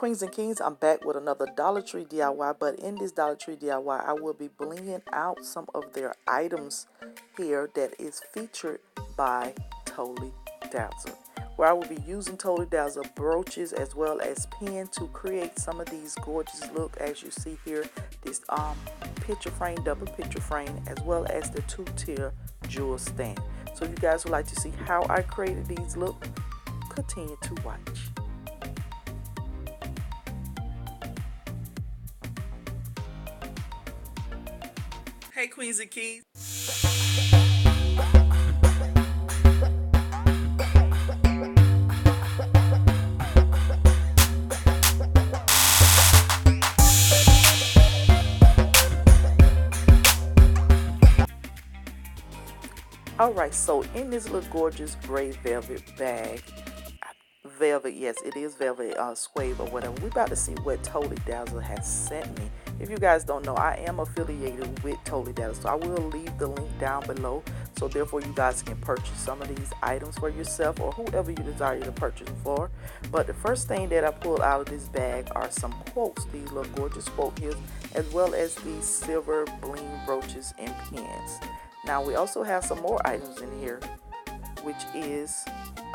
Queens and Kings, I'm back with another Dollar Tree DIY, but in this Dollar Tree DIY, I will be blinging out some of their items here that is featured by Totally Dazzled, where I will be using Totally Dazzled brooches as well as pins to create some of these gorgeous look, as you see here, this picture frame, double picture frame, as well as the two-tier jewel stand. So if you guys would like to see how I created these look, continue to watch. Hey Queens and Keys. Alright, so in this little gorgeous gray velvet bag, velvet, yes, it is velvet, suede or whatever, we're about to see what Totally Dazzled has sent me. If you guys don't know, I am affiliated with Totally Dazzled, so I will leave the link down below, so therefore you guys can purchase some of these items for yourself or whoever you desire to purchase for. But the first thing that I pulled out of this bag are some quotes, these little gorgeous quote here, as well as these silver bling brooches and pins. Now we also have some more items in here, which is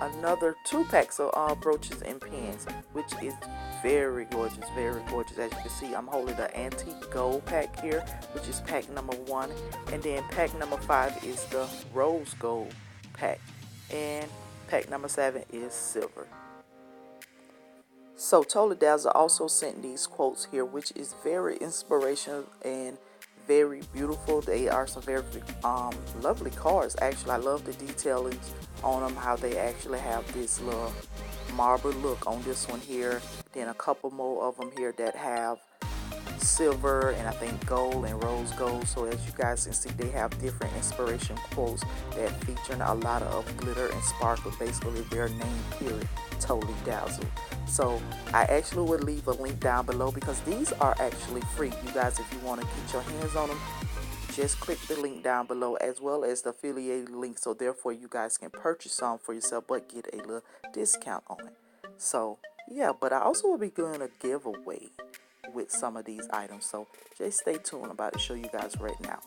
another 2 packs of brooches and pins, which is very gorgeous, very gorgeous. As you can see, I'm holding the antique gold pack here, which is pack number 1, and then pack number 5 is the rose gold pack, and pack number 7 is silver. So Totally Dazzled also sent these quotes here, which is very inspirational and very beautiful. They are some very lovely cards. Actually, I love the detailing on them, how they actually have this little marble look on this one here. Then a couple more of them here that have silver and I think gold and rose gold. So as you guys can see, they have different inspiration quotes that feature a lot of glitter and sparkle, basically their name period, Totally Dazzled. So I actually would leave a link down below because these are actually free. You guys, if you want to get your hands on them, just click the link down below as well as the affiliated link, so therefore you guys can purchase some for yourself but get a little discount on it. So yeah, but I also will be doing a giveaway with some of these items, so just stay tuned. I'm about to show you guys right now.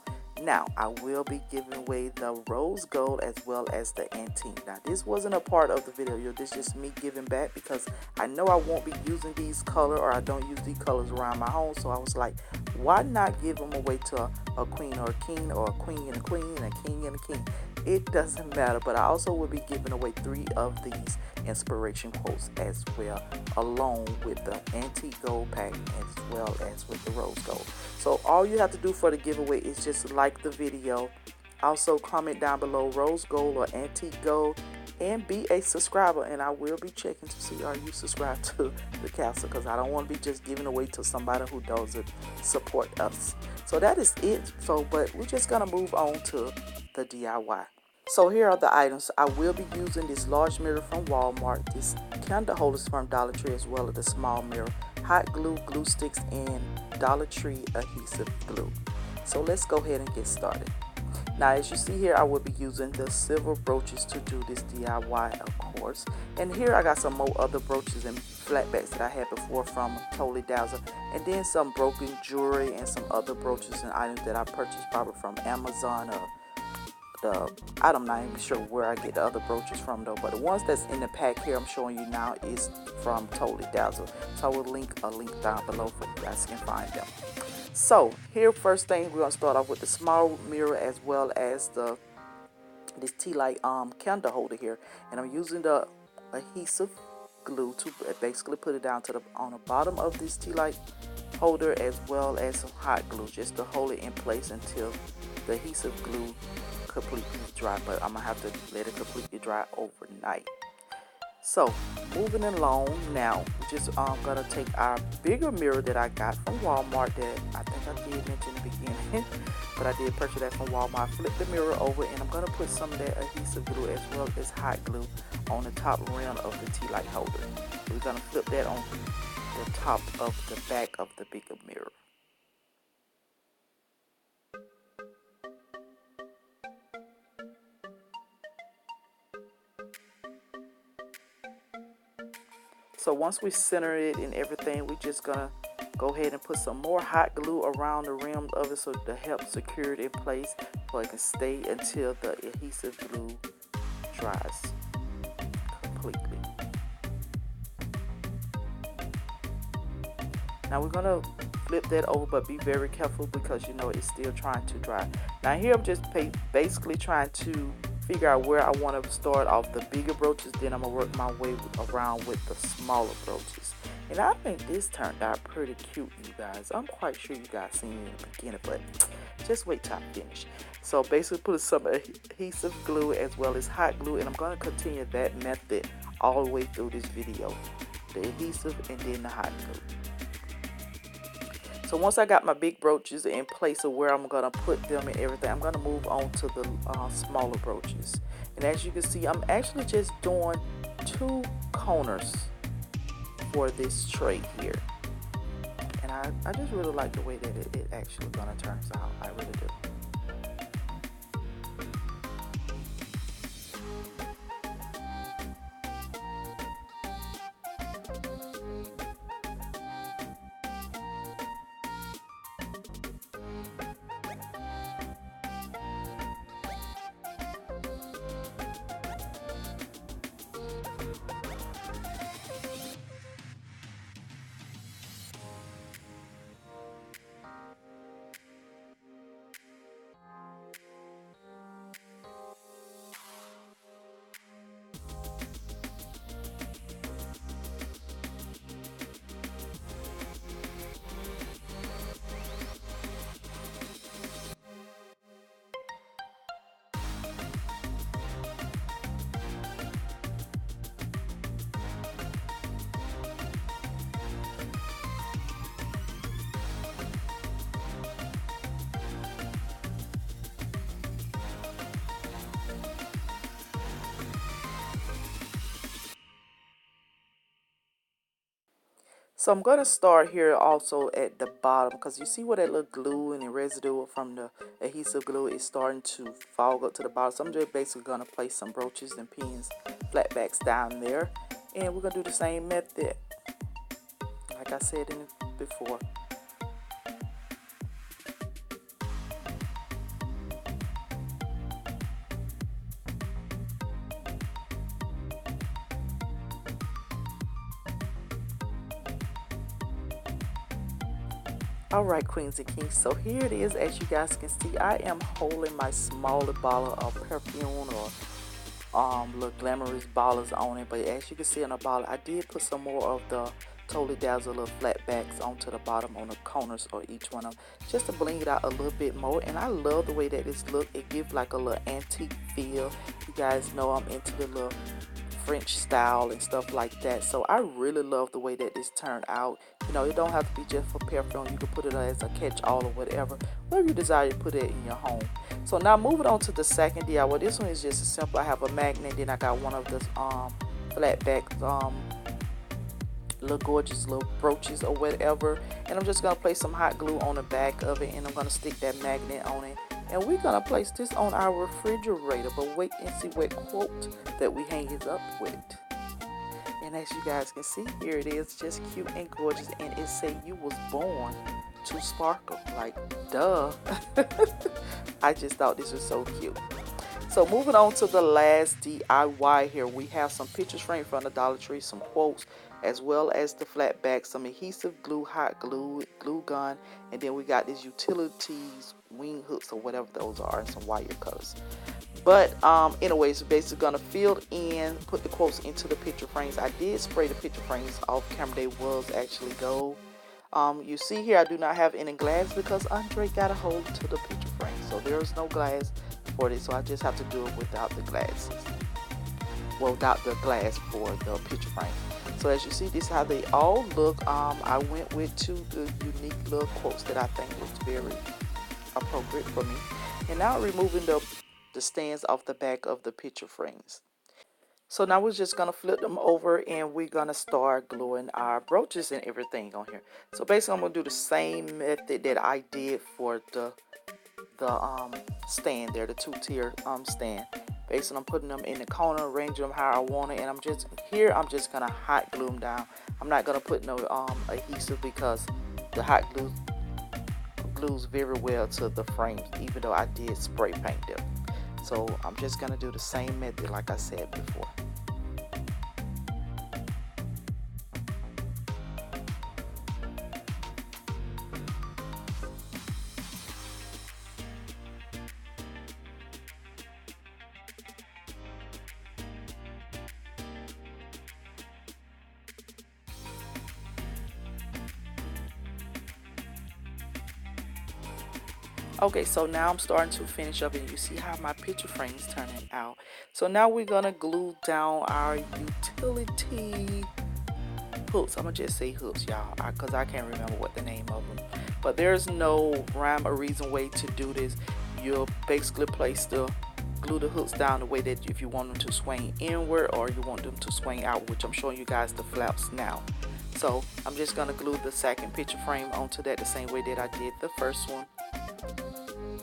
Now I will be giving away the rose gold as well as the antique. Now this wasn't a part of the video, this is just me giving back because I know I won't be using these colors, or I don't use these colors around my home, so I was like, why not give them away to a queen or a king, or a queen and a queen and a king and a king? It doesn't matter. But I also will be giving away 3 of these inspiration quotes as well, along with the antique gold pack as well as with the rose gold. So all you have to do for the giveaway is just like the video, also comment down below rose gold or antique gold, and be a subscriber, and I will be checking to see are you subscribed to the castle, because I don't want to be just giving away to somebody who doesn't support us. So that is it. So but we're just gonna move on to the DIY. So here are the items. I will be using this large mirror from Walmart, this candle holders from Dollar Tree, as well as the small mirror, hot glue, glue sticks, and Dollar Tree adhesive glue. So let's go ahead and get started. Now as you see here, I will be using the silver brooches to do this DIY, of course. And here I got some more other brooches and flatbacks that I had before from Totally Dazzled, and then some broken jewelry and some other brooches and items that I purchased probably from Amazon or I'm not even sure where I get the other brooches from though, but the ones that's in the pack here I'm showing you now is from Totally Dazzled. So I will link a link down below for you guys can find them. So here, first thing, we're gonna start off with the small mirror as well as this tea light candle holder here, and I'm using the adhesive glue to basically put it down to on the bottom of this tea light holder, as well as some hot glue just to hold it in place until the adhesive glue completely dry, but I'm gonna have to let it completely dry overnight. So moving along now, we're just gonna take our bigger mirror that I got from Walmart that I think I did mention in the beginning but I did purchase that from Walmart. Flip the mirror over and I'm gonna put some of that adhesive glue as well as hot glue on the top rim of the tea light holder. We're gonna flip that on the top of the back of the bigger mirror. So once we center it and everything, we're just gonna go ahead and put some more hot glue around the rim of it so to help secure it in place so it can stay until the adhesive glue dries completely. Now we're gonna flip that over, but be very careful because you know it's still trying to dry. Now here I'm just basically trying to figure out where I want to start off the bigger brooches, then I'm gonna work my way around with the smaller brooches. And I think this turned out pretty cute, you guys. I'm quite sure you guys seen it in the beginning, but just wait till I finish. So basically put some adhesive glue as well as hot glue, and I'm going to continue that method all the way through this video. The adhesive and then the hot glue. So once I got my big brooches in place of where I'm going to put them and everything, I'm going to move on to the smaller brooches. And as you can see, I'm actually just doing 2 corners for this tray here. And I just really like the way that it actually gonna turns out. I really do. So I'm going to start here also at the bottom because you see where that little glue and the residue from the adhesive glue is starting to fog up to the bottom. So I'm just basically going to place some brooches and pins, flat backs down there. And we're going to do the same method like I said before. Alright, queens and kings, so here it is. As you guys can see, I am holding my smaller bottle of perfume or little glamorous bottles on it. But as you can see on the bottle, I did put some more of the Totally Dazzled little flat backs onto the bottom on the corners or each one of them, just to bling it out a little bit more. And I love the way that this look. It gives like a little antique feel. You guys know I'm into the little French style and stuff like that, so I really love the way that this turned out. You know, it don't have to be just for perfume. You can put it as a catch-all or whatever you desire to put it in your home. So now moving on to the second DIY. This one is just a simple. I have a magnet, then I got one of the flat back little gorgeous little brooches or whatever, and I'm just gonna place some hot glue on the back of it, and I'm gonna stick that magnet on it. And we're going to place this on our refrigerator, but wait and see what quote that we hang it up with. And as you guys can see, here it is, just cute and gorgeous. And it say you was born to sparkle. Like, duh. I just thought this was so cute. So moving on to the last DIY here, we have some picture frames from the Dollar Tree, some quotes, as well as the flat back, some adhesive glue, hot glue, glue gun, and then we got these utilities wing hooks or whatever those are, and some wire cutters. But anyways, basically gonna fill in, put the quotes into the picture frames. I did spray the picture frames off camera. They was actually gold. You see here I do not have any glass because Andre got a hold to the picture frame, so there's no glass for this, so I just have to do it without the glasses. Well, without the glass for the picture frame. So as you see, this is how they all look. I went with 2 unique little quotes that I think was very appropriate for me. And now removing the stands off the back of the picture frames. So now we're just gonna flip them over and we're gonna start gluing our brooches and everything on here. So basically I'm gonna do the same method that I did for the the stand there, the two-tier stand. Basically, I'm putting them in the corner, arranging them how I want it, and I'm just gonna hot glue them down. I'm not gonna put no adhesive because the hot glue glues very well to the frames, even though I did spray paint them. So I'm just gonna do the same method like I said before. Okay, so now I'm starting to finish up, and you see how my picture frame is turning out. So now we're gonna glue down our utility hooks. I'm gonna just say hooks, y'all, because I can't remember what the name of them. But there's no rhyme or reason way to do this. You'll basically glue the hooks down the way that if you want them to swing inward or you want them to swing out, which I'm showing you guys the flaps now. So I'm just gonna glue the second picture frame onto that the same way that I did the first one.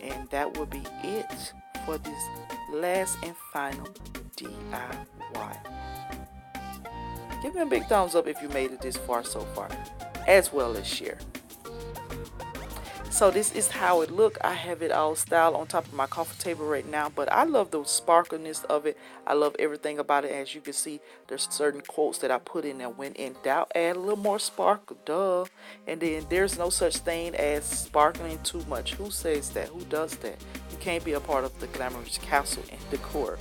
And that will be it for this last and final DIY. Give me a big thumbs up if you made it this far so far, as well as share. So this is how it look. I have it all styled on top of my coffee table right now, but I love the sparkleness of it. I love everything about it. As you can see, there's certain quotes that I put in there. When in doubt, add a little more sparkle, duh. And then there's no such thing as sparkling too much. Who says that? Who does that? You can't be a part of the glamorous castle and decor.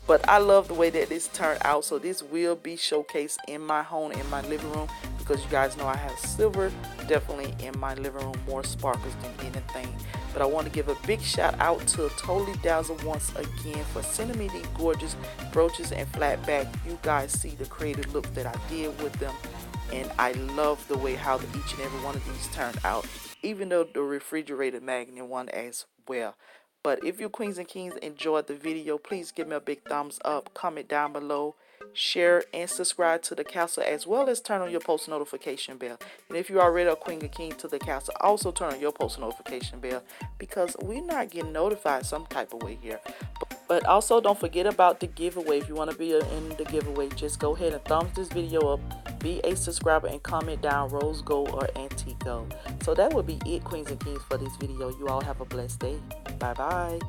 But I love the way that this turned out. So this will be showcased in my home, in my living room, because you guys know I have silver definitely in my living room, more sparkles than anything. But I want to give a big shout out to Totally Dazzled once again for sending me these gorgeous brooches and flat back. You guys see the creative look that I did with them, and I love the way how each and every one of these turned out, even though the refrigerator magnet one as well. But if you queens and kings enjoyed the video, please give me a big thumbs up, comment down below, share and subscribe to the castle, as well as turn on your post notification bell. And if you are already a queen and king to the castle, also turn on your post notification bell, because we're not getting notified some type of way here. But also don't forget about the giveaway. If you want to be in the giveaway, just go ahead and thumbs this video up, be a subscriber, and comment down rose gold or antique gold. So that would be it, queens and kings, for this video. You all have a blessed day. Bye bye.